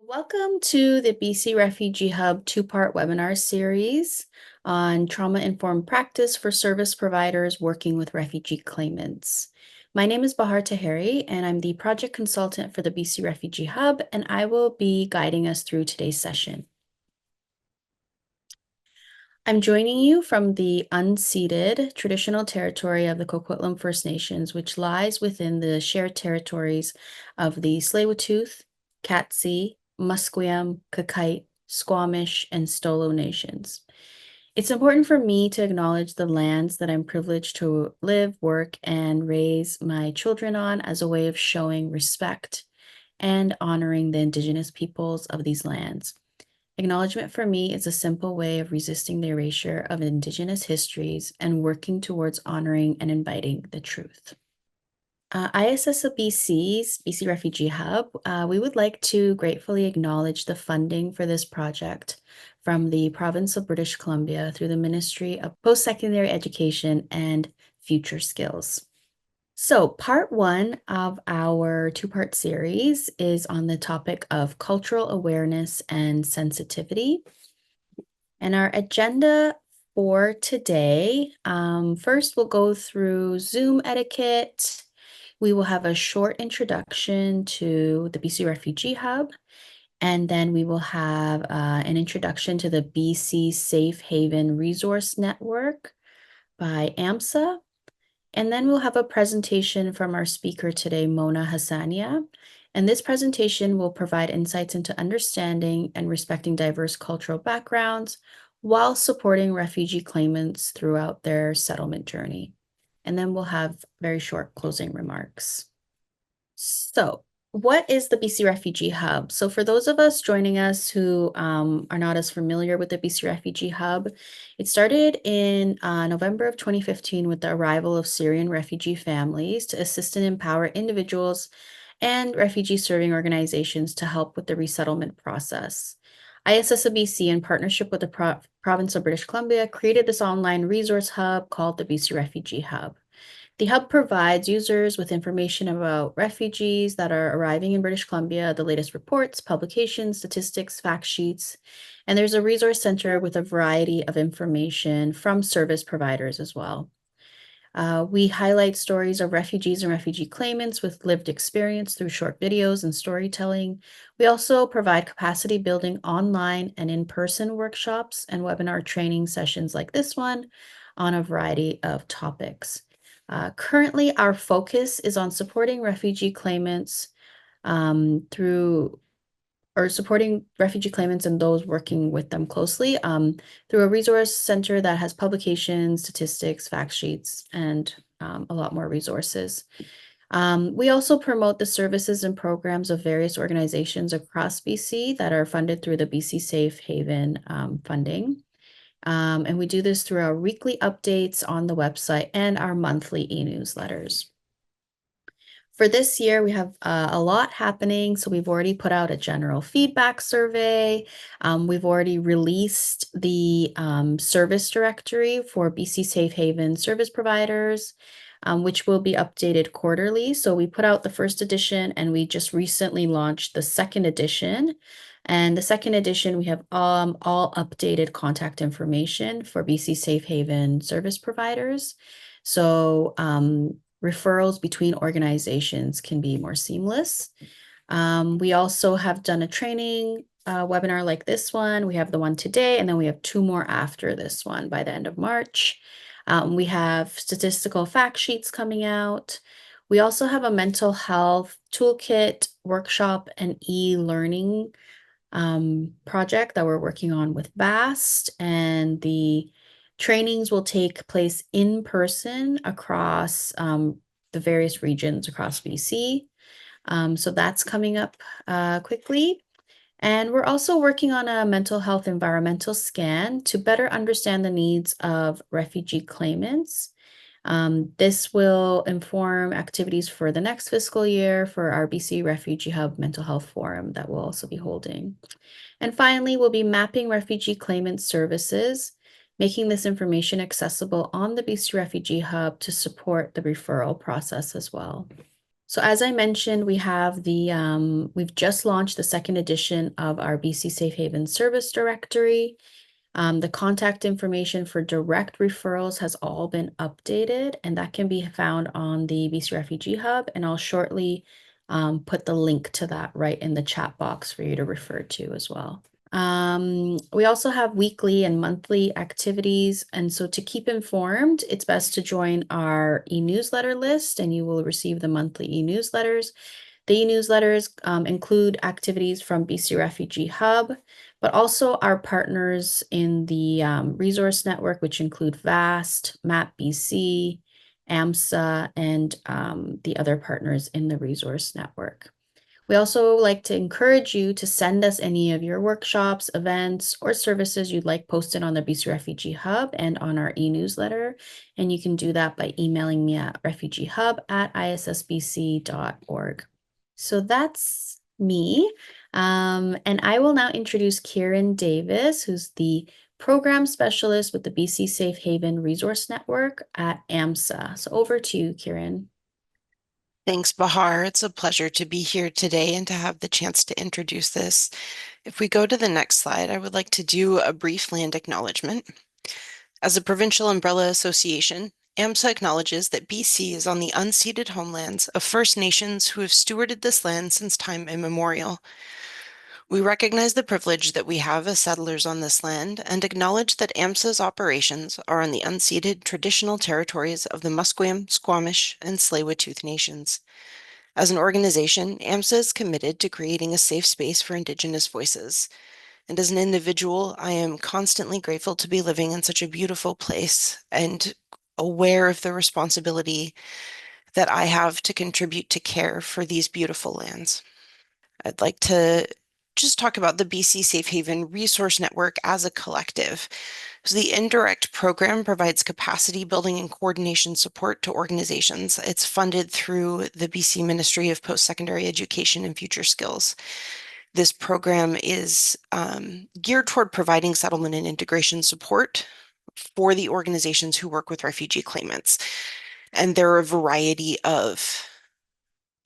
Welcome to the BC Refugee Hub two-part webinar series on trauma-informed practice for service providers working with refugee claimants. My name is Bahar Taheri, and I'm the project consultant for the BC Refugee Hub, and I will be guiding us through today's session. I'm joining you from the unceded traditional territory of the Coquitlam First Nations, which lies within the shared territories of the Tsleil-Waututh, Katzie, Musqueam, Kakite, Squamish, and Stolo nations. It's important for me to acknowledge the lands that I'm privileged to live, work, and raise my children on as a way of showing respect and honoring the Indigenous peoples of these lands. Acknowledgement for me is a simple way of resisting the erasure of Indigenous histories and working towards honoring and inviting the truth. ISSBC's BC Refugee Hub, we would like to gratefully acknowledge the funding for this project from the province of British Columbia through the Ministry of Post-Secondary Education and Future Skills. So part one of our two-part series is on the topic of cultural awareness and sensitivity. And our agenda for today, first we'll go through Zoom etiquette. We will have a short introduction to the BC Refugee Hub, and then we will have an introduction to the BC Safe Haven Resource Network by AMSA. And then we'll have a presentation from our speaker today, Mona Hassannia. And this presentation will provide insights into understanding and respecting diverse cultural backgrounds while supporting refugee claimants throughout their settlement journey. And then we'll have very short closing remarks. So, what is the BC Refugee Hub? So for those of us joining us who are not as familiar with the BC Refugee Hub, it started in November of 2015 with the arrival of Syrian refugee families to assist and empower individuals and refugee serving organizations to help with the resettlement process. ISSBC, in partnership with the province of British Columbia, created this online resource hub called the BC Refugee Hub. The hub provides users with information about refugees that are arriving in British Columbia, the latest reports, publications, statistics, fact sheets, and there's a resource center with a variety of information from service providers as well. We highlight stories of refugees and refugee claimants with lived experience through short videos and storytelling. We also provide capacity building online and in-person workshops and webinar training sessions like this one on a variety of topics. Currently, our focus is on supporting refugee claimants supporting refugee claimants and those working with them closely through a resource center that has publications, statistics, fact sheets, and a lot more resources. We also promote the services and programs of various organizations across BC that are funded through the BC Safe Haven funding. And we do this through our weekly updates on the website and our monthly e-newsletters. For this year, we have a lot happening. So we've already put out a general feedback survey. We've already released the service directory for BC Safe Haven service providers, which will be updated quarterly. So we put out the first edition and we just recently launched the second edition. And the second edition, we have all updated contact information for BC Safe Haven service providers. So referrals between organizations can be more seamless. We also have done a training webinar like this one. We have the one today, and then we have two more after this one by the end of March. We have statistical fact sheets coming out. We also have a mental health toolkit workshop and e-learning project that we're working on with BAST, and the trainings will take place in person across the various regions across BC. So that's coming up quickly. And we're also working on a mental health environmental scan to better understand the needs of refugee claimants. This will inform activities for the next fiscal year for our BC Refugee Hub Mental Health Forum that we'll also be holding. And finally, we'll be mapping refugee claimant services, making this information accessible on the BC Refugee Hub to support the referral process as well. So as I mentioned, we've just launched the second edition of our BC Safe Haven Service Directory. The contact information for direct referrals has all been updated, and that can be found on the BC Refugee Hub. And I'll shortly put the link to that right in the chat box for you to refer to as well. We also have weekly and monthly activities. And so to keep informed, it's best to join our e-newsletter list and you will receive the monthly e-newsletters. The e-newsletters include activities from BC Refugee Hub, but also our partners in the resource network, which include VAST, MAP BC, AMSA, and the other partners in the resource network. We also like to encourage you to send us any of your workshops, events, or services you'd like posted on the BC Refugee Hub and on our e-newsletter. And you can do that by emailing me at refugeehub@issbc.org. So that's me. And I will now introduce Kieran Davis, who's the program specialist with the BC Safe Haven Resource Network at AMSA. So over to you, Kieran. Thanks, Bahar. It's a pleasure to be here today and to have the chance to introduce this. If we go to the next slide, I would like to do a brief land acknowledgement. As a provincial umbrella association, AMSA acknowledges that BC is on the unceded homelands of First Nations who have stewarded this land since time immemorial. We recognize the privilege that we have as settlers on this land and acknowledge that AMSA's operations are on the unceded traditional territories of the Musqueam, Squamish, and Tsleil-Waututh nations. As an organization, AMSA is committed to creating a safe space for Indigenous voices. And as an individual, I am constantly grateful to be living in such a beautiful place and aware of the responsibility that I have to contribute to care for these beautiful lands. I'd like to just talk about the BC Safe Haven Resource Network as a collective. So the indirect program provides capacity building and coordination support to organizations. It's funded through the BC Ministry of Post-Secondary Education and Future Skills. This program is geared toward providing settlement and integration support for the organizations who work with refugee claimants. And there are a variety of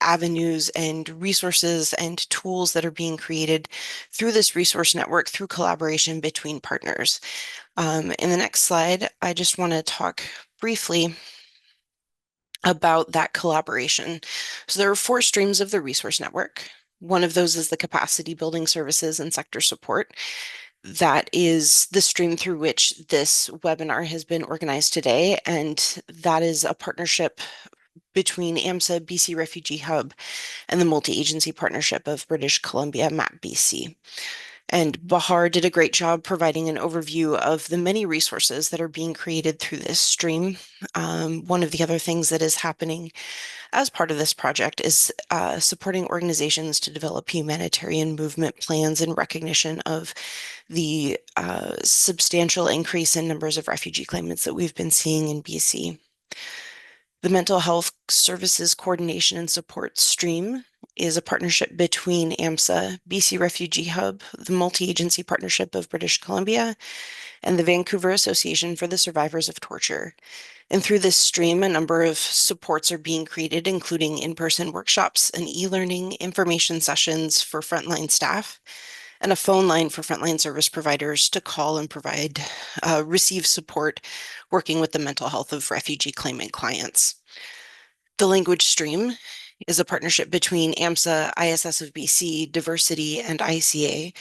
avenues and resources and tools that are being created through this resource network through collaboration between partners. In the next slide, I just want to talk briefly about that collaboration. So there are 4 streams of the resource network. One of those is the capacity building services and sector support. That is the stream through which this webinar has been organized today, and that is a partnership between AMSA, BC Refugee Hub, and the multi-agency partnership of British Columbia, MAP BC. And Bahar did a great job providing an overview of the many resources that are being created through this stream. One of the other things that is happening as part of this project is supporting organizations to develop humanitarian movement plans in recognition of the substantial increase in numbers of refugee claimants that we've been seeing in BC. The Mental Health Services Coordination and Support Stream is a partnership between AMSA, BC Refugee Hub, the Multi-Agency Partnership of British Columbia, and the Vancouver Association for the Survivors of Torture. And through this stream, a number of supports are being created, including in-person workshops and e-learning, information sessions for frontline staff, and a phone line for frontline service providers to call and receive support working with the mental health of refugee claimant clients. The language stream is a partnership between AMSA, ISS of BC, Diversity, and ICA.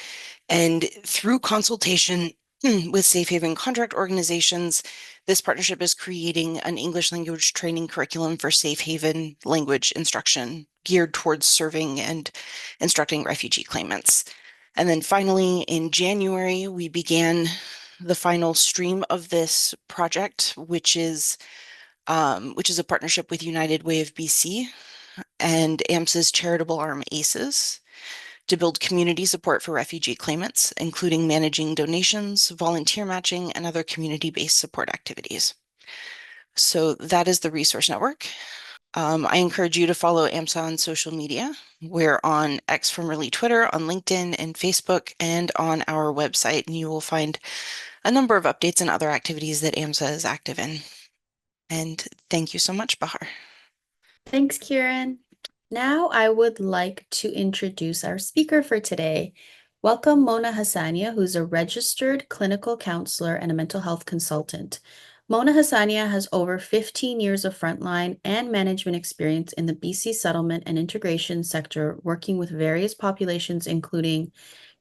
And through consultation with Safe Haven contract organizations, this partnership is creating an English language training curriculum for Safe Haven language instruction geared towards serving and instructing refugee claimants. And then finally, in January, we began the final stream of this project, which is a partnership with United Way of BC and AMSA's charitable arm ACES to build community support for refugee claimants, including managing donations, volunteer matching, and other community-based support activities. So that is the resource network. I encourage you to follow AMSA on social media. We're on X, formerly Twitter, on LinkedIn and Facebook, and on our website, and you will find a number of updates and other activities that AMSA is active in. And thank you so much, Bahar. Thanks, Kieran. Now, I would like to introduce our speaker for today. Welcome Mona Hassania, who's a registered clinical counselor and a mental health consultant. Mona Hassania has over 15 years of frontline and management experience in the BC settlement and integration sector, working with various populations, including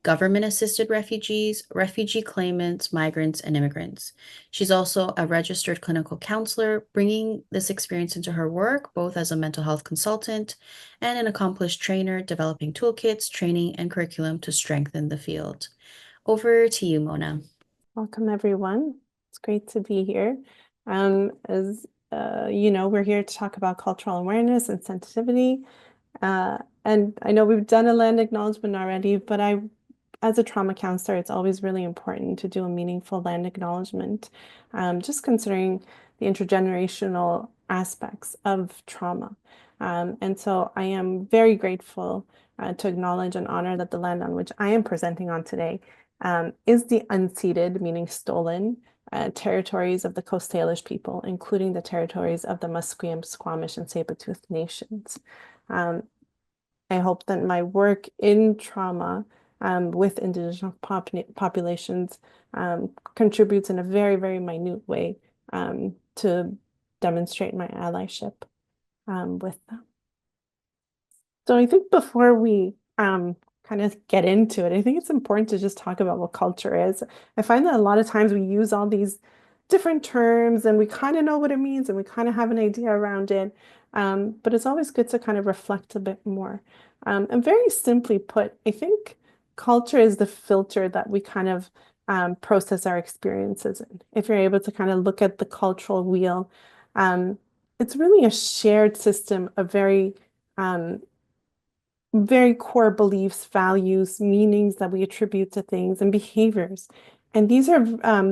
government-assisted refugees, refugee claimants, migrants, and immigrants. She's also a registered clinical counselor, bringing this experience into her work, both as a mental health consultant and an accomplished trainer, developing toolkits, training, and curriculum to strengthen the field. Over to you, Mona. Welcome, everyone. It's great to be here. As you know, we're here to talk about cultural awareness and sensitivity. And I know we've done a land acknowledgement already, but as a trauma counselor, it's always really important to do a meaningful land acknowledgement, just considering the intergenerational aspects of trauma. And so I am very grateful to acknowledge and honor that the land on which I am presenting on today is the unceded, meaning stolen, territories of the Coast Salish people, including the territories of the Musqueam, Squamish, and Tsleil-Waututh nations. Um, I hope that my work in trauma with Indigenous populations contributes in a very, very minute way to demonstrate my allyship with them. So I think before we kind of get into it, I think it's important to just talk about what culture is. I find that a lot of times we use all these different terms and we kind of know what it means and we kind of have an idea around it. But it's always good to kind of reflect a bit more. And very simply put, I think culture is the filter that we kind of process our experiences in. If you're able to kind of look at the cultural wheel, it's really a shared system of um, very core beliefs, values, meanings that we attribute to things and behaviors. And these are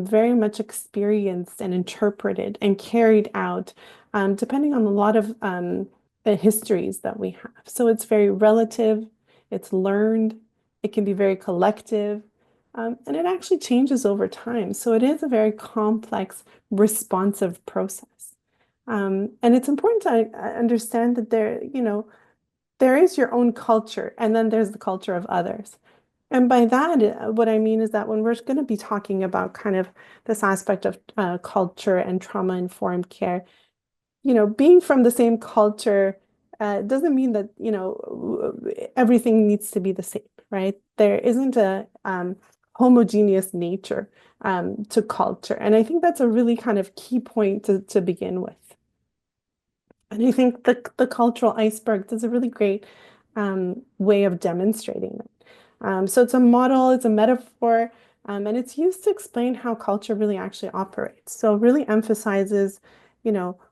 very much experienced and interpreted and carried out depending on a lot of the histories that we have. So it's very relative, it's learned, it can be very collective, and it actually changes over time. So it is a very complex, responsive process. And it's important to understand that there is your own culture, and then there's the culture of others. And by that, what I mean is that when we're going to be talking about kind of this aspect of culture and trauma-informed care, being from the same culture doesn't mean that, everything needs to be the same, right? There isn't a homogeneous nature to culture. And I think that's a really kind of key point to begin with. And I think the cultural iceberg is a really great way of demonstrating that. So it's a model, it's a metaphor, and it's used to explain how culture really actually operates. So it really emphasizes,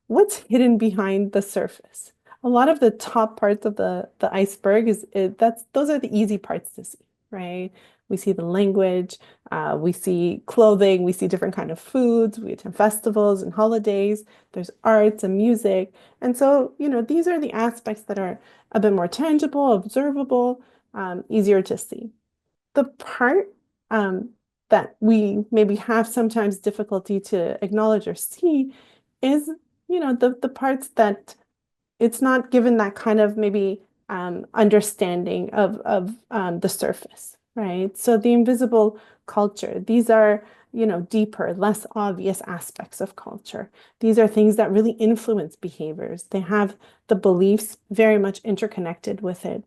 what's hidden behind the surface. A lot of the top parts of the iceberg those are the easy parts to see, right? We see the language, we see clothing, we see different kind of foods, we attend festivals and holidays, there's arts and music. And so, these are the aspects that are a bit more tangible, observable, easier to see. The part that we maybe have sometimes difficulty to acknowledge or see is, the parts that it's not given that kind of maybe understanding of the surface, right? So the invisible culture, these are, deeper, less obvious aspects of culture. These are things that really influence behaviors. They have the beliefs very much interconnected with it,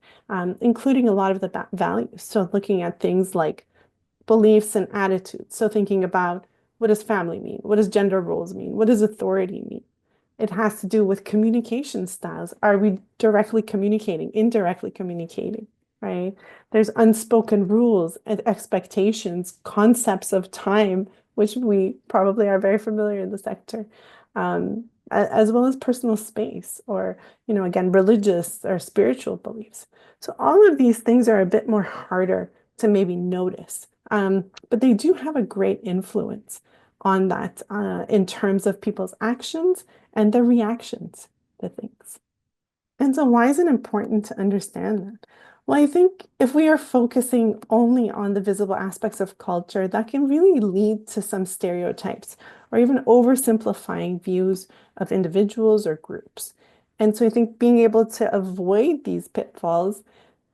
including a lot of the values. So looking at things like beliefs and attitudes. So thinking about, what does family mean? What does gender roles mean? What does authority mean? It has to do with communication styles. Are we directly communicating, indirectly communicating, right? There's unspoken rules and expectations, concepts of time, which we probably are very familiar in the sector, as well as personal space or, again, religious or spiritual beliefs. So all of these things are a bit more harder to maybe notice, but they do have a great influence on that in terms of people's actions and their reactions to things. And so why is it important to understand that? Well, I think if we are focusing only on the visible aspects of culture, that can really lead to some stereotypes or even oversimplifying views of individuals or groups. And so I think being able to avoid these pitfalls,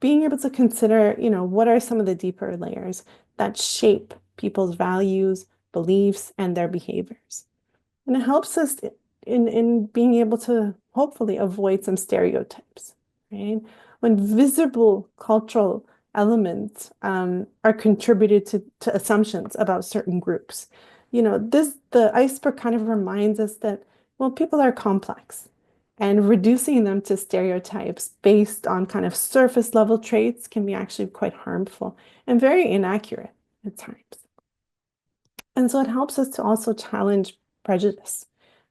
being able to consider, what are some of the deeper layers that shape people's values, beliefs, and their behaviors. And it helps us in being able to hopefully avoid some stereotypes, right? When visible cultural elements are contributed to assumptions about certain groups. The iceberg kind of reminds us that, well, people are complex, and reducing them to stereotypes based on kind of surface level traits can be actually quite harmful and very inaccurate at times. And so it helps us to also challenge prejudice,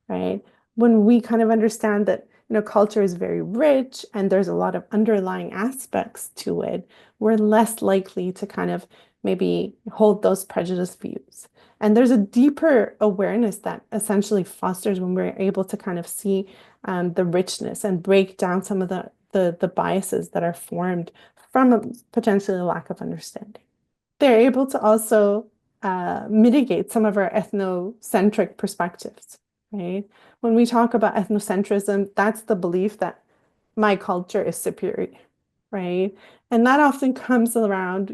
right? When we kind of understand that, culture is very rich and there's a lot of underlying aspects to it, we're less likely to kind of maybe hold those prejudice views. And there's a deeper awareness that essentially fosters when we're able to kind of see the richness and break down some of the biases that are formed from potentially a lack of understanding. They're able to also mitigate some of our ethnocentric perspectives, right? When we talk about ethnocentrism, that's the belief that my culture is superior, right? And that often comes around,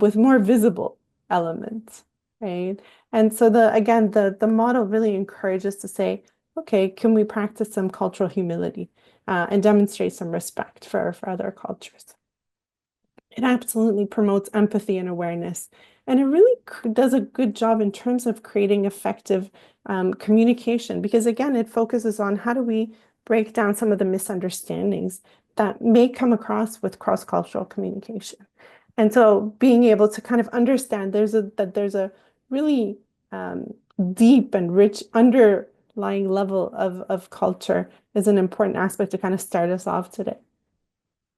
with more visible elements, right? And so the model really encourages to say, okay, can we practice some cultural humility and demonstrate some respect for other cultures? It absolutely promotes empathy and awareness. And it really does a good job in terms of creating effective communication, because again, it focuses on how do we break down some of the misunderstandings that may come across with cross-cultural communication. And so being able to kind of understand that there's a really deep and rich underlying level of culture is an important aspect to kind of start us off today.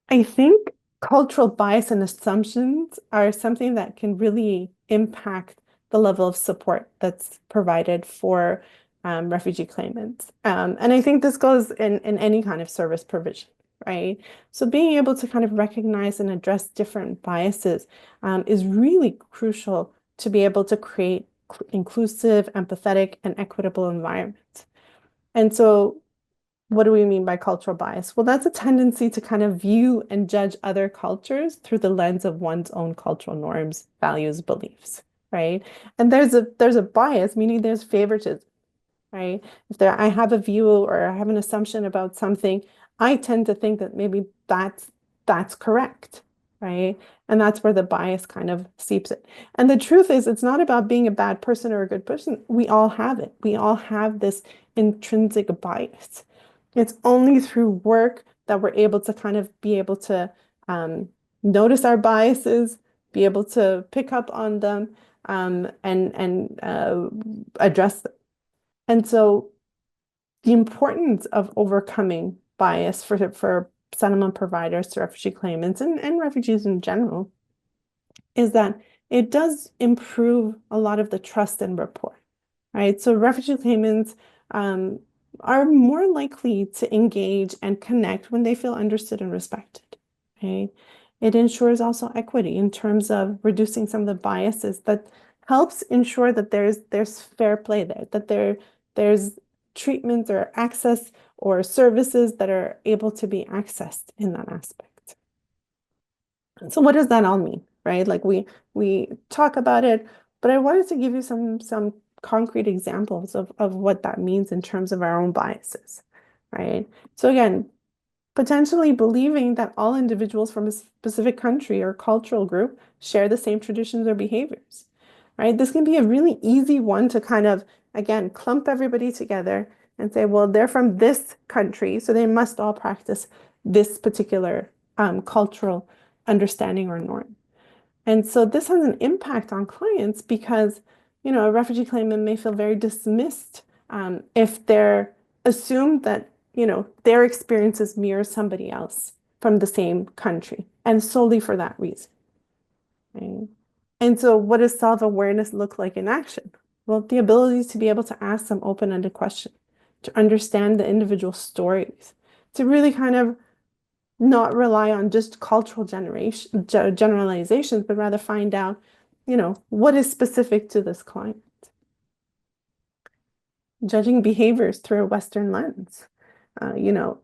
I think cultural bias and assumptions are something that can really impact the level of support that's provided for refugee claimants. And I think this goes in any kind of service provision, right? So being able to kind of recognize and address different biases is really crucial to be able to create inclusive, empathetic, and equitable environments. And so what do we mean by cultural bias? Well, that's a tendency to kind of view and judge other cultures through the lens of one's own cultural norms, values, beliefs, right? And there's a bias, meaning there's favoritism, right? If I have a view or I have an assumption about something, I tend to think that maybe that's correct, right? And that's where the bias kind of seeps it. And the truth is, it's not about being a bad person or a good person. We all have it. We all have this intrinsic bias. It's only through work that we're able to kind of be able to notice our biases, be able to pick up on them, and address them. And so the importance of overcoming bias for settlement providers to refugee claimants and refugees in general is that it does improve a lot of the trust and rapport, right? So refugee claimants are more likely to engage and connect when they feel understood and respected, right? It ensures also equity in terms of reducing some of the biases that helps ensure that there's fair play there, that there's treatments or access or services that are able to be accessed in that aspect. So what does that all mean, right? Like we talk about it, but I wanted to give you some concrete examples of what that means in terms of our own biases, right? So again, potentially believing that all individuals from a specific country or cultural group share the same traditions or behaviors, right? This can be a really easy one to kind of, again, clump everybody together and say, well, they're from this country, so they must all practice this particular cultural understanding or norm. And so this has an impact on clients because, a refugee claimant may feel very dismissed if they're assumed that, their experiences mirror somebody else from the same country and solely for that reason. Right? And so what does self-awareness look like in action? Well, the ability to be able to ask some open-ended questions, to understand the individual stories, to really kind of not rely on just cultural generalizations, but rather find out, what is specific to this client. Judging behaviors through a Western lens. you know,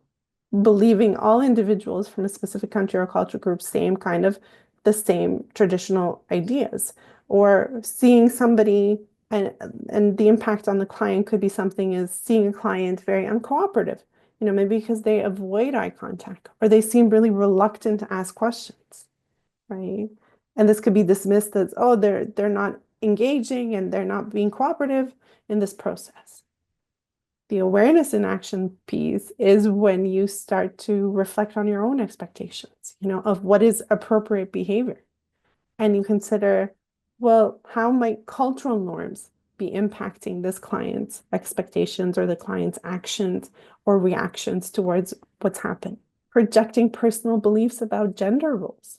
believing all individuals from a specific country or cultural group the same traditional ideas, or seeing somebody and the impact on the client could be something is seeing a client very uncooperative, maybe because they avoid eye contact or they seem really reluctant to ask questions, right? And this could be dismissed as, oh, they're not engaging and they're not being cooperative in this process. The awareness in action piece is when you start to reflect on your own expectations, of what is appropriate behavior. And you consider, well, how might cultural norms be impacting this client's expectations or the client's actions or reactions towards what's happened? Projecting personal beliefs about gender roles,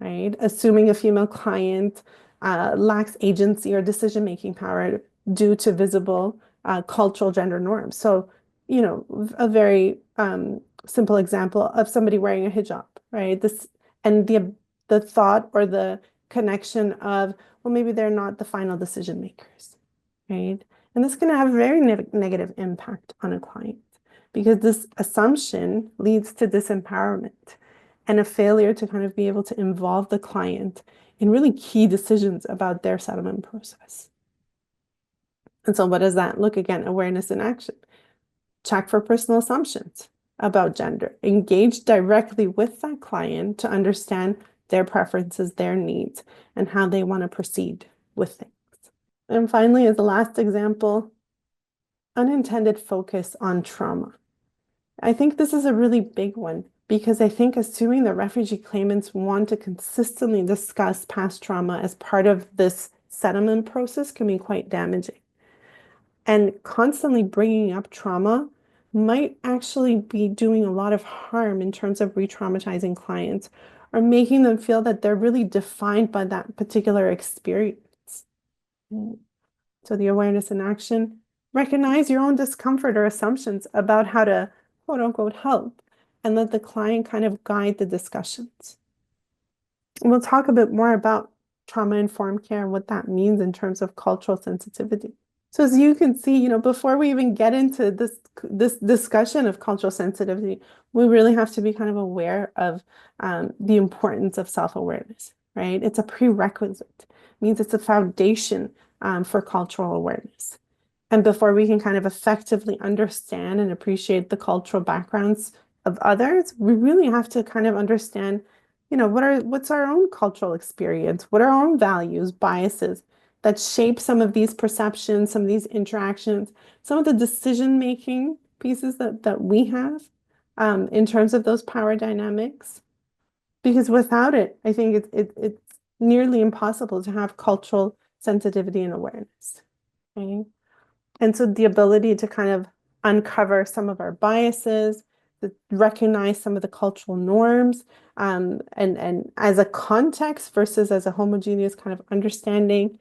right? Assuming a female client lacks agency or decision-making power due to visible cultural gender norms. So, a very simple example of somebody wearing a hijab, right? And the thought or the connection of, well, maybe they're not the final decision makers, right? And this can have a very negative impact on a client because this assumption leads to disempowerment and a failure to kind of be able to involve the client in really key decisions about their settlement process. And so what does that look? Again, awareness in action. Check for personal assumptions about gender. Engage directly with that client to understand their preferences, their needs, and how they want to proceed with things. And finally, as the last example, unintended focus on trauma. I think this is a really big one because I think assuming that refugee claimants want to consistently discuss past trauma as part of this settlement process can be quite damaging. And constantly bringing up trauma might actually be doing a lot of harm in terms of re-traumatizing clients or making them feel that they're really defined by that particular experience. So the awareness in action, recognize your own discomfort or assumptions about how to quote unquote help and let the client kind of guide the discussions. And we'll talk a bit more about trauma-informed care and what that means in terms of cultural sensitivity. So as you can see, before we even get into this discussion of cultural sensitivity, we really have to be kind of aware of the importance of self-awareness, right? It's a prerequisite. It means it's a foundation for cultural awareness. And before we can kind of effectively understand and appreciate the cultural backgrounds of others, we really have to kind of understand, what's our own cultural experience? What are our own values, biases that shape some of these perceptions, some of these interactions, some of the decision-making pieces that we have in terms of those power dynamics? Because without it, I think it's nearly impossible to have cultural sensitivity and awareness, okay? And so the ability to kind of uncover some of our biases, to recognize some of the cultural norms, and as a context versus as a homogeneous kind of understanding,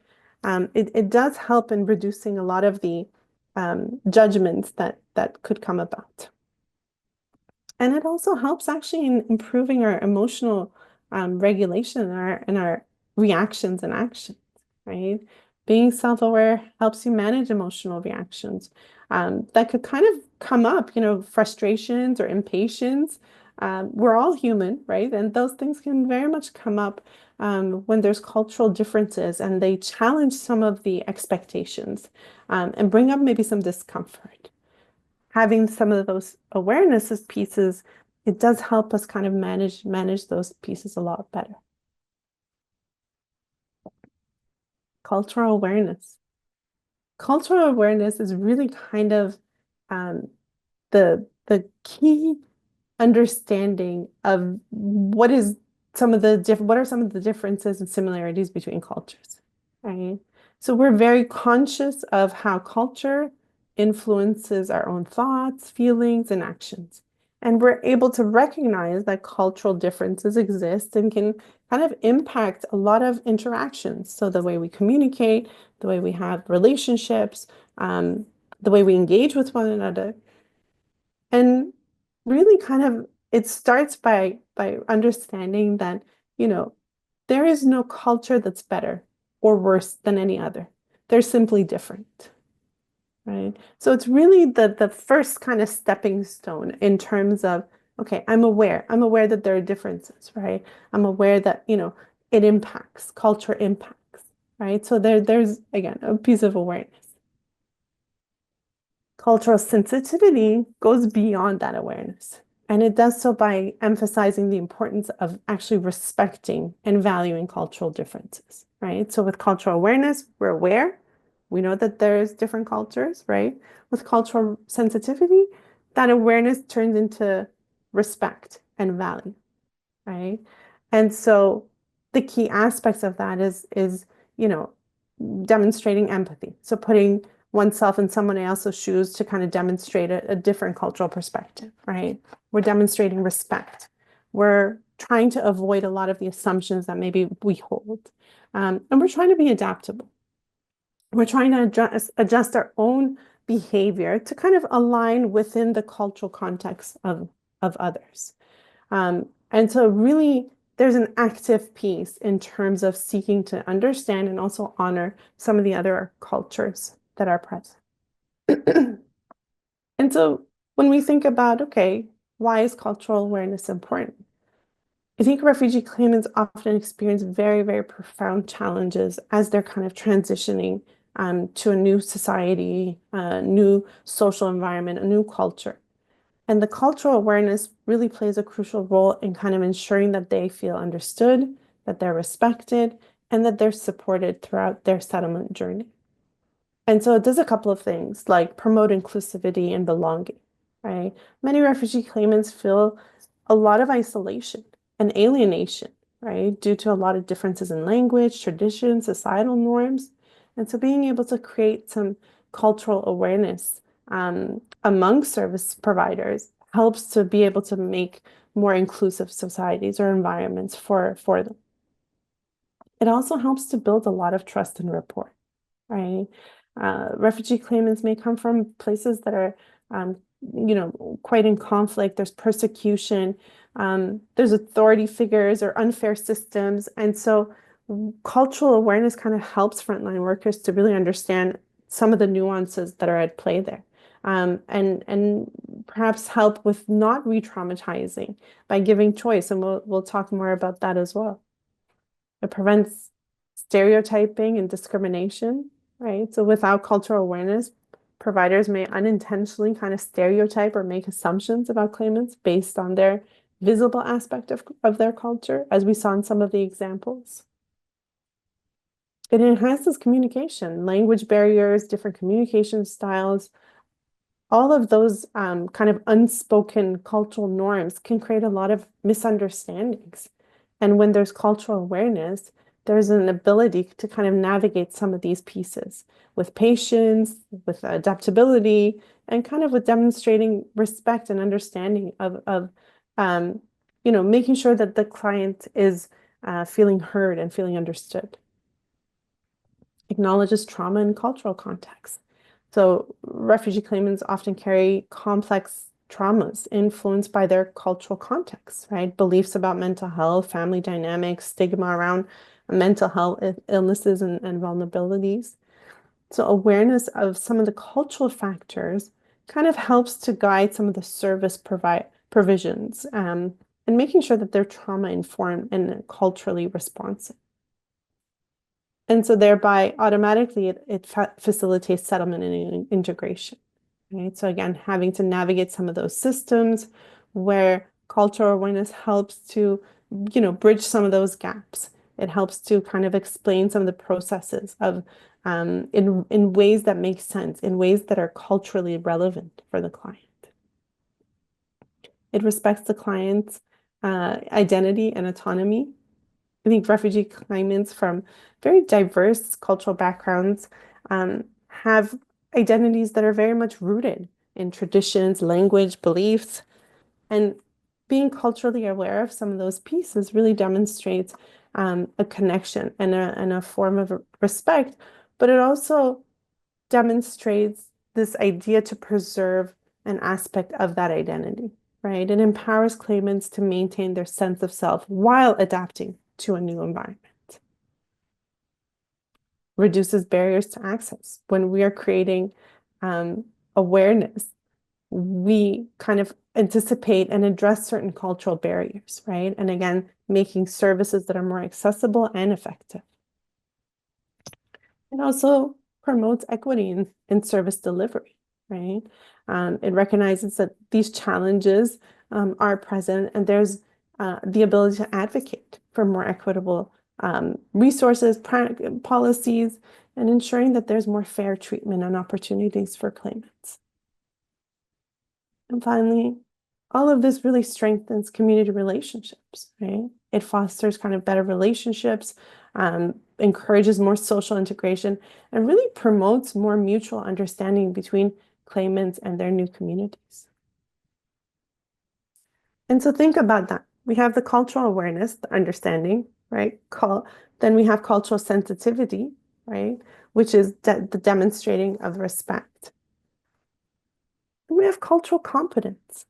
it does help in reducing a lot of the judgments that could come about. And it also helps actually in improving our emotional regulation and our reactions and actions, right? Being self-aware helps you manage emotional reactions that could kind of come up, frustrations or impatience. We're all human, right? And those things can very much come up when there's cultural differences and they challenge some of the expectations and bring up maybe some discomfort. Having some of those awarenesses pieces, it does help us kind of manage those pieces a lot better. Cultural awareness. Cultural awareness is really kind of the key understanding of what are some of the differences and similarities between cultures, right? So we're very conscious of how culture influences our own thoughts, feelings, and actions. And we're able to recognize that cultural differences exist and can kind of impact a lot of interactions. So the way we communicate, the way we have relationships, the way we engage with one another. And really kind of it starts by understanding that, there is no culture that's better or worse than any other. They're simply different. right? So it's really the first kind of stepping stone in terms of, okay, I'm aware that there are differences, right? I'm aware that, it impacts, culture impacts, right? So there's, again, a piece of awareness. Cultural sensitivity goes beyond that awareness. And it does so by emphasizing the importance of actually respecting and valuing cultural differences, right? So with cultural awareness, we're aware. We know that there's different cultures, right? With cultural sensitivity, that awareness turns into respect and value, right? And so the key aspects of that is, you know, demonstrating empathy. So putting oneself in someone else's shoes to kind of demonstrate a different cultural perspective, right? We're demonstrating respect. We're trying to avoid a lot of the assumptions that maybe we hold. And we're trying to be adaptable. We're trying to adjust our own behavior to kind of align within the cultural context of others. And so really, there's an active piece in terms of seeking to understand and also honor some of the other cultures that are present. And so when we think about, okay, why is cultural awareness important? I think refugee claimants often experience very, very profound challenges as they're kind of transitioning to a new society, a new social environment, a new culture. And the cultural awareness really plays a crucial role in kind of ensuring that they feel understood, that they're respected, and that they're supported throughout their settlement journey. And so it does a couple of things like promote inclusivity and belonging, right? Many refugee claimants feel a lot of isolation and alienation, right? Due to a lot of differences in language, traditions, societal norms. And so being able to create some cultural awareness among service providers helps to be able to make more inclusive societies or environments for them. It also helps to build a lot of trust and rapport, right? Refugee claimants may come from places that are, quite in conflict. There's persecution, there's authority figures or unfair systems. And so cultural awareness kind of helps frontline workers to really understand some of the nuances that are at play there. And perhaps help with not re-traumatizing by giving choice. And we'll talk more about that as well. It prevents stereotyping and discrimination, right? So without cultural awareness, providers may unintentionally kind of stereotype or make assumptions about claimants based on their visible aspect of their culture, as we saw in some of the examples. It enhances communication, language barriers, different communication styles. All of those kind of unspoken cultural norms can create a lot of misunderstandings. And when there's cultural awareness, there's an ability to kind of navigate some of these pieces with patience, with adaptability, and kind of with demonstrating respect and understanding of making sure that the client is feeling heard and feeling understood. Acknowledges trauma and cultural context. So refugee claimants often carry complex traumas influenced by their cultural context, right? Beliefs about mental health, family dynamics, stigma around mental health illnesses and vulnerabilities. So awareness of some of the cultural factors kind of helps to guide some of the service provisions and making sure that they're trauma informed and culturally responsive. And so thereby automatically it facilitates settlement and integration, right? So again, having to navigate some of those systems where cultural awareness helps to, bridge some of those gaps. It helps to kind of explain some of the processes of in ways that make sense, in ways that are culturally relevant for the client. It respects the client's identity and autonomy. I think refugee claimants from very diverse cultural backgrounds have identities that are very much rooted in traditions, language, beliefs, and being culturally aware of some of those pieces really demonstrates a connection and a form of respect, but it also demonstrates this idea to preserve an aspect of that identity, right? It empowers claimants to maintain their sense of self while adapting to a new environment. Reduces barriers to access. When we are creating awareness, we kind of anticipate and address certain cultural barriers, right? And again, making services that are more accessible and effective. It also promotes equity in service delivery, right? It recognizes that these challenges are present, and there's the ability to advocate for more equitable resources, policies, and ensuring that there's more fair treatment and opportunities for claimants. And finally, all of this really strengthens community relationships, right? It fosters kind of better relationships, encourages more social integration, and really promotes more mutual understanding between claimants and their new communities. And so think about that. We have the cultural awareness, the understanding, right? Then we have cultural sensitivity, right? Which is the demonstrating of respect. And we have cultural competence.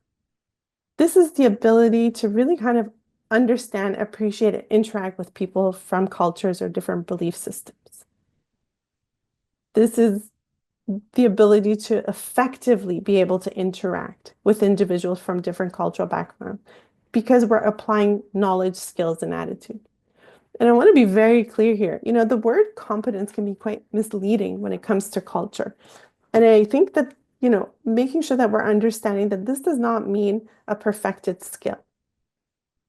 This is the ability to really kind of understand, appreciate, and interact with people from cultures or different belief systems. This is the ability to effectively be able to interact with individuals from different cultural backgrounds because we're applying knowledge, skills, and attitude. And I want to be very clear here. You know, the word competence can be quite misleading when it comes to culture. And I think that, you know, making sure that we're understanding that this does not mean a perfected skill,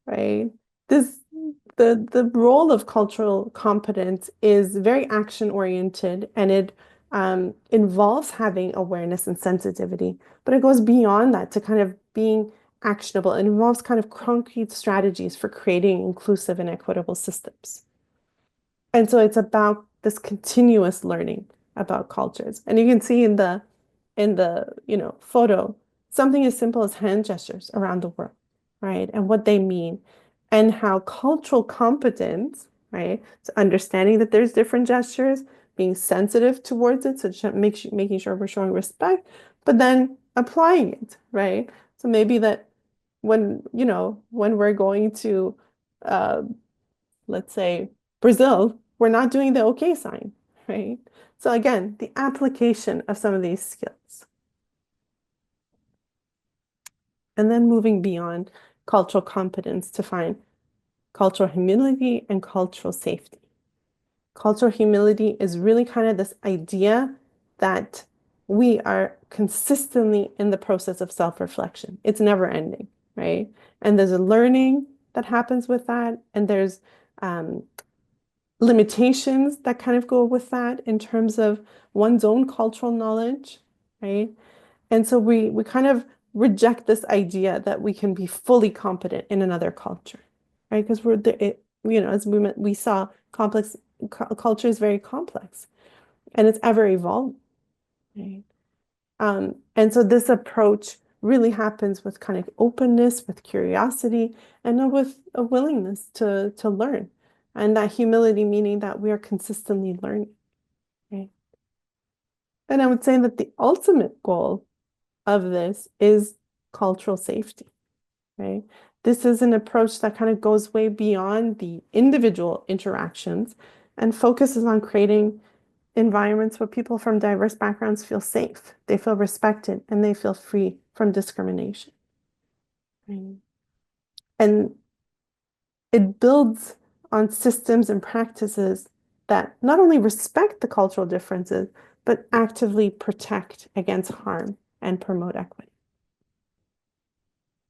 right? The role of cultural competence is very action oriented, and it involves having awareness and sensitivity, but it goes beyond that to kind of being actionable. It involves kind of concrete strategies for creating inclusive and equitable systems. And so it's about this continuous learning about cultures. And you can see in the photo, something as simple as hand gestures around the world, right? And what they mean, and how cultural competence, right? So understanding that there's different gestures, being sensitive towards it, so making sure we're showing respect, but then applying it, right? So maybe that when we're going to uh, let's say Brazil, we're not doing the okay sign, right? So again, the application of some of these skills. And then moving beyond cultural competence to find cultural humility and cultural safety. Cultural humility is really kind of this idea that we are consistently in the process of self-reflection. It's never ending, right? And there's a learning that happens with that, and there's limitations that kind of go with that in terms of one's own cultural knowledge, right? And so we kind of reject this idea that we can be fully competent in another culture, right? Because as we saw, culture is very complex, and it's ever evolving, right? And so this approach really happens with kind of openness, with curiosity, and with a willingness to learn. And that humility meaning that we are consistently learning, right? And I would say that the ultimate goal of this is cultural safety, right? This is an approach that kind of goes way beyond the individual interactions and focuses on creating environments where people from diverse backgrounds feel safe, they feel respected, and they feel free from discrimination, right? And it builds on systems and practices that not only respect the cultural differences, but actively protect against harm and promote equity.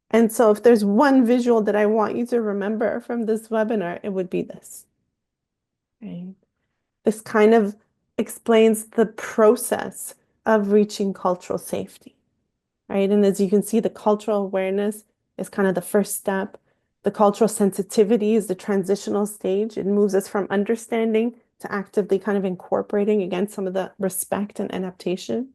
And so if there's one visual that I want you to remember from this webinar, it would be this, right? This kind of explains the process of reaching cultural safety, right? And as you can see, the cultural awareness is kind of the first step. The cultural sensitivity is the transitional stage. It moves us from understanding to actively kind of incorporating, again, some of the respect and adaptation.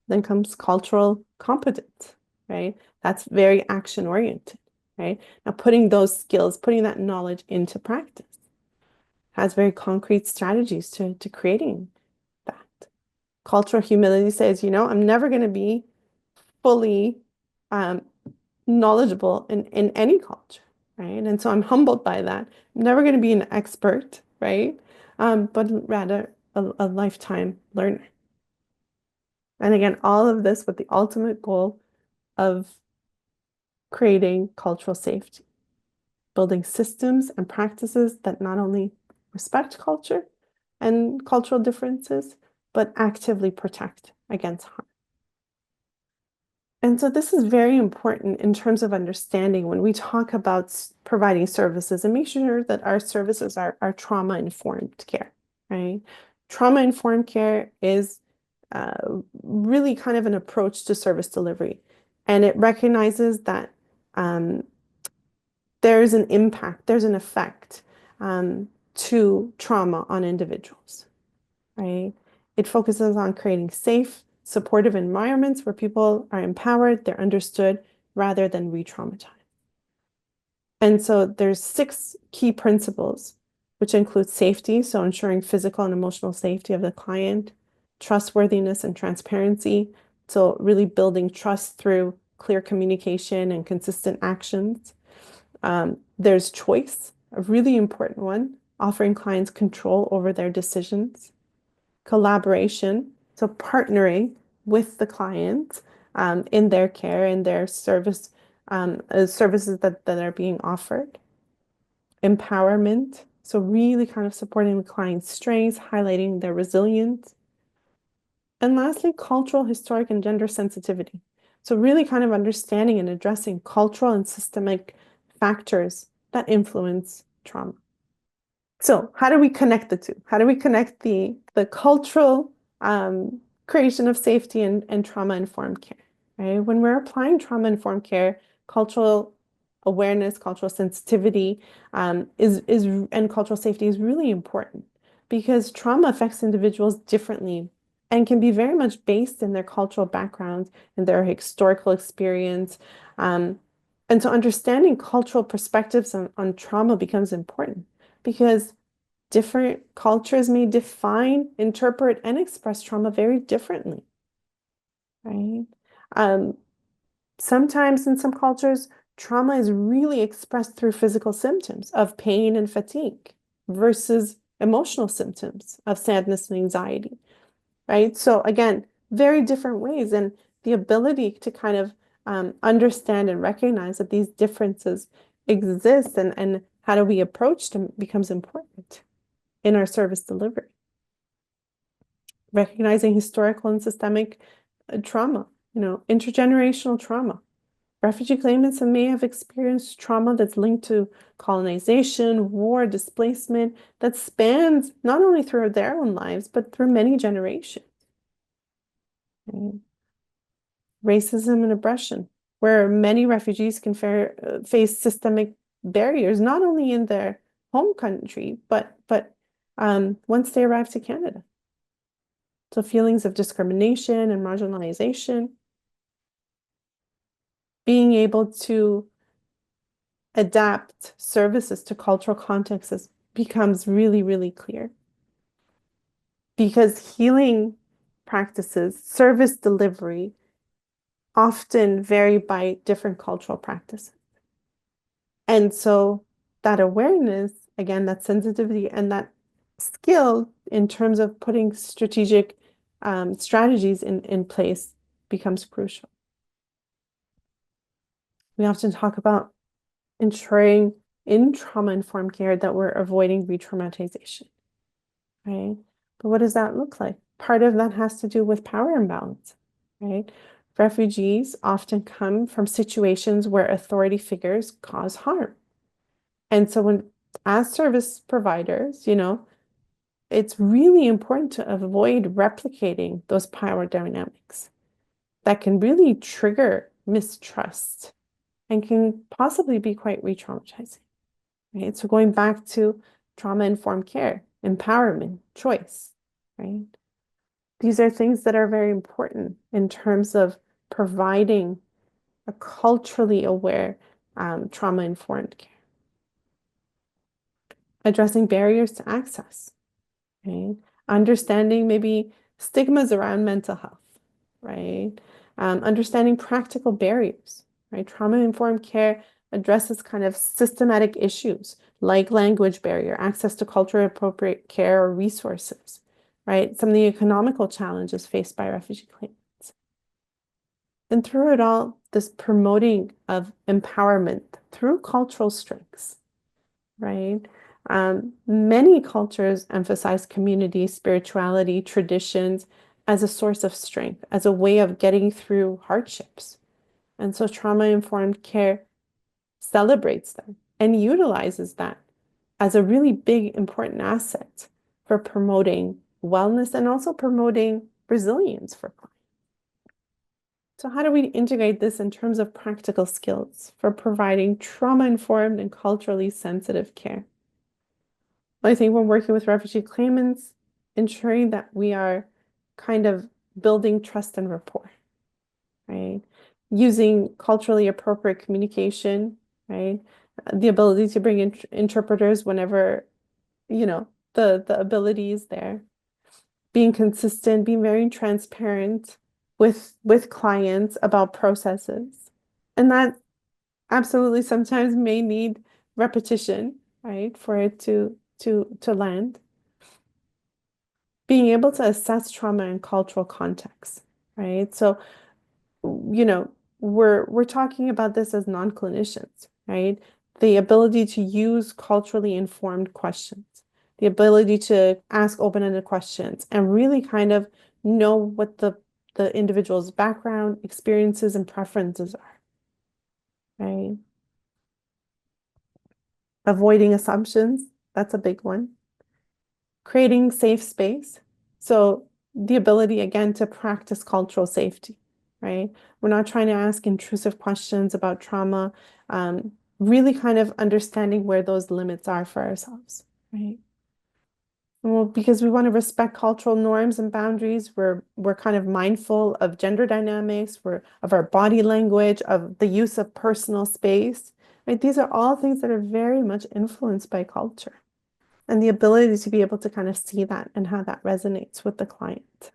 Then comes cultural competence, right? That's very action oriented, right? Now putting those skills, putting that knowledge into practice has very concrete strategies to creating that. Cultural humility says, I'm never going to be fully knowledgeable in any culture, right? And so I'm humbled by that. I'm never going to be an expert, right? But rather a lifetime learner. And again, all of this with the ultimate goal of creating cultural safety, building systems and practices that not only respect culture and cultural differences, but actively protect against harm. And so this is very important in terms of understanding when we talk about providing services and make sure that our services are trauma-informed care, right? Trauma-informed care is really kind of an approach to service delivery. And it recognizes that there's an impact, there's an effect to trauma on individuals, right? It focuses on creating safe, supportive environments where people are empowered, they're understood, rather than re-traumatized. And so there's 6 key principles, which include safety, so ensuring physical and emotional safety of the client, trustworthiness and transparency, so really building trust through clear communication and consistent actions. There's choice, a really important one, offering clients control over their decisions. Collaboration, so partnering with the client in their care and their services that are being offered. Empowerment, so really kind of supporting the client's strengths, highlighting their resilience. And lastly, cultural, historic, and gender sensitivity. So really kind of understanding and addressing cultural and systemic factors that influence trauma. So how do we connect the two? How do we connect the cultural creation of safety and trauma-informed care, right? When we're applying trauma-informed care, cultural awareness, cultural sensitivity and cultural safety is really important because trauma affects individuals differently and can be very much based in their cultural backgrounds and their historical experience. And so understanding cultural perspectives on trauma becomes important because different cultures may define, interpret, and express trauma very differently, right? Sometimes in some cultures, trauma is really expressed through physical symptoms of pain and fatigue versus emotional symptoms of sadness and anxiety, right? So again, very different ways, and the ability to kind of understand and recognize that these differences exist and how do we approach them becomes important in our service delivery. Recognizing historical and systemic trauma, intergenerational trauma. Refugee claimants may have experienced trauma that's linked to colonization, war, displacement, that spans not only through their own lives, but through many generations. Racism and oppression, where many refugees can face systemic barriers, not only in their home country, but once they arrive to Canada. So feelings of discrimination and marginalization, being able to adapt services to cultural contexts becomes really, really clear. Because healing practices, service delivery, often vary by different cultural practices. And so that awareness, again, that sensitivity and that skill in terms of putting strategic strategies in place becomes crucial. We often talk about ensuring in trauma-informed care that we're avoiding re-traumatization, right? But what does that look like? Part of that has to do with power imbalance, right? Refugees often come from situations where authority figures cause harm. And so as service providers, it's really important to avoid replicating those power dynamics that can really trigger mistrust and can possibly be quite re-traumatizing, right? So going back to trauma-informed care, empowerment, choice, right? These are things that are very important in terms of providing a culturally aware trauma-informed care. Addressing barriers to access, right? Understanding maybe stigmas around mental health, right? Understanding practical barriers, right? Trauma-informed care addresses kind of systematic issues like language barrier, access to culturally appropriate care or resources, right? Some of the economical challenges faced by refugee claimants. And through it all, this promoting of empowerment through cultural strengths, right? Many cultures emphasize community, spirituality, traditions as a source of strength, as a way of getting through hardships. And so trauma-informed care celebrates them and utilizes that as a really big, important asset for promoting wellness and also promoting resilience for clients. So how do we integrate this in terms of practical skills for providing trauma-informed and culturally sensitive care? Well, I think when working with refugee claimants, ensuring that we are kind of building trust and rapport, right? Using culturally appropriate communication, right? The ability to bring in interpreters whenever, the ability is there. Being consistent, being very transparent with clients about processes. And that absolutely sometimes may need repetition, right? For it to land. Being able to assess trauma in cultural context, right? So, we're talking about this as non-clinicians, right? The ability to use culturally informed questions, the ability to ask open-ended questions and really kind of know what the individual's background, experiences, and preferences are, right? Avoiding assumptions, that's a big one. Creating safe space. So the ability, again, to practice cultural safety, right? We're not trying to ask intrusive questions about trauma, really kind of understanding where those limits are for ourselves, right? Well, because we want to respect cultural norms and boundaries, we're kind of mindful of gender dynamics, of our body language, of the use of personal space, right? These are all things that are very much influenced by culture and the ability to be able to kind of see that and how that resonates with the client.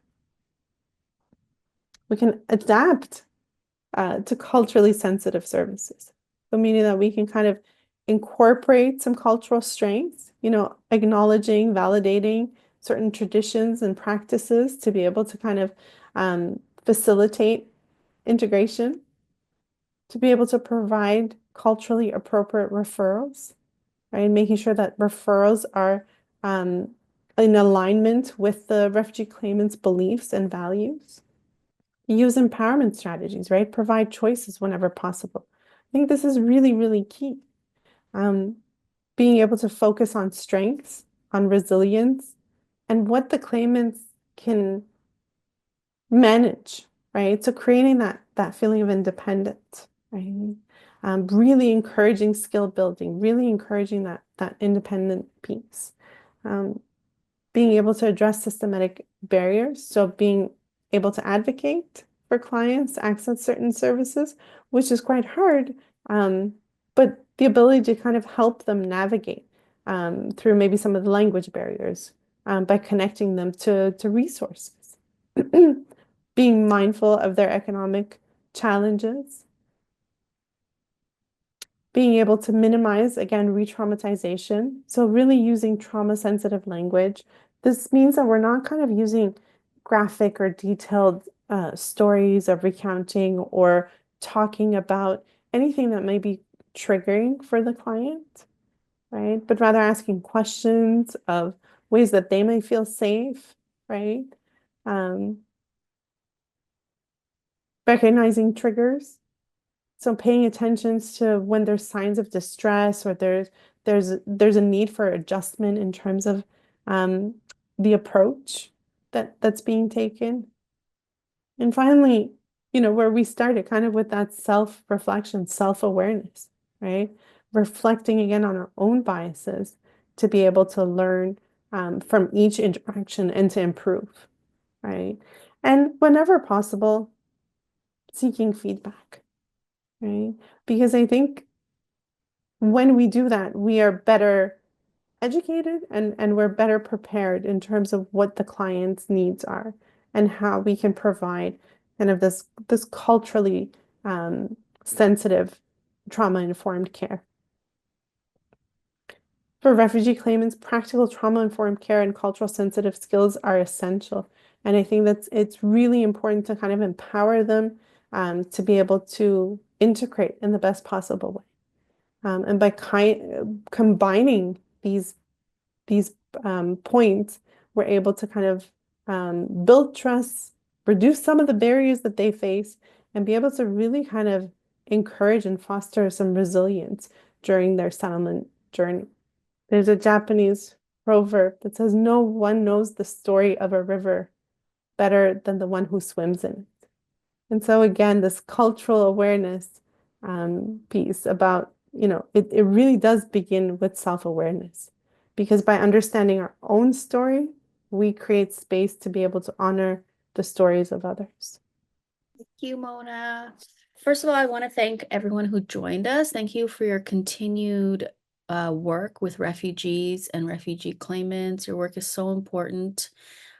We can adapt to culturally sensitive services. So meaning that we can kind of incorporate some cultural strengths, acknowledging, validating certain traditions and practices to be able to kind of facilitate integration, to be able to provide culturally appropriate referrals, right? Making sure that referrals are in alignment with the refugee claimant's beliefs and values. Use empowerment strategies, right? Provide choices whenever possible. I think this is really, really key. Being able to focus on strengths, on resilience, and what the claimants can manage, right? So creating that feeling of independence, right? Really encouraging skill building, really encouraging that independent piece. Being able to address systematic barriers, so being able to advocate for clients to access certain services, which is quite hard, but the ability to kind of help them navigate through maybe some of the language barriers by connecting them to resources. Being mindful of their economic challenges, being able to minimize, again, re-traumatization. So really using trauma-sensitive language. This means that we're not kind of using graphic or detailed stories of recounting or talking about anything that may be triggering for the client, right? But rather asking questions of ways that they may feel safe, right? Recognizing triggers. So paying attention to when there's signs of distress or there's a need for adjustment in terms of the approach that's being taken. And finally, where we started kind of with that self-reflection, self-awareness, right? Reflecting again on our own biases to be able to learn from each interaction and to improve, right? And whenever possible, seeking feedback, right? Because I think when we do that, we are better educated and we're better prepared in terms of what the client's needs are and how we can provide kind of this culturally sensitive trauma-informed care. For refugee claimants, practical trauma-informed care and cultural sensitive skills are essential. And I think it's really important to kind of empower them to be able to integrate in the best possible way. And by combining these points, we're able to kind of build trust, reduce some of the barriers that they face, and be able to really kind of encourage and foster some resilience during their settlement journey. There's a Japanese proverb that says, "No one knows the story of a river better than the one who swims in it." And so again, this cultural awareness piece about, it really does begin with self-awareness, because by understanding our own story, we create space to be able to honor the stories of others. Thank you, Mona. First of all, I want to thank everyone who joined us. Thank you for your continued work with refugees and refugee claimants. Your work is so important,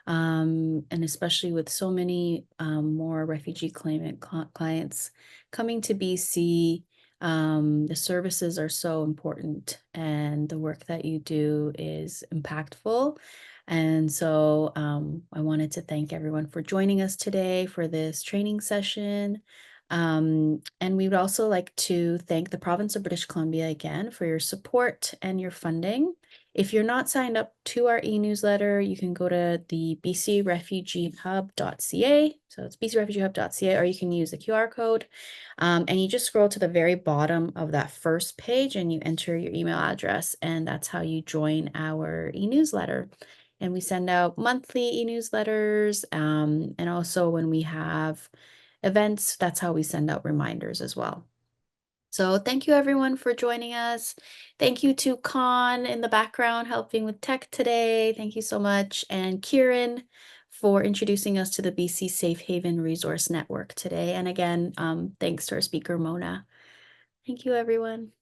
and especially with so many more refugee claimant clients coming to BC. The services are so important, and the work that you do is impactful. And so I wanted to thank everyone for joining us today for this training session. And we would also like to thank the province of British Columbia again for your support and your funding. If you're not signed up to our e-newsletter, you can go to the bcrefugeehub.ca. So it's bcrefugeehub.ca, or you can use the QR code. And you just scroll to the very bottom of that first page and you enter your email address, and that's how you join our e-newsletter. And we send out monthly e-newsletters, and also when we have events, that's how we send out reminders as well. So thank you everyone for joining us. Thank you to Khan in the background helping with tech today. Thank you so much. And Kieran for introducing us to the BC Safe Haven Resource Network today. And again, thanks to our speaker, Mona. Thank you, everyone.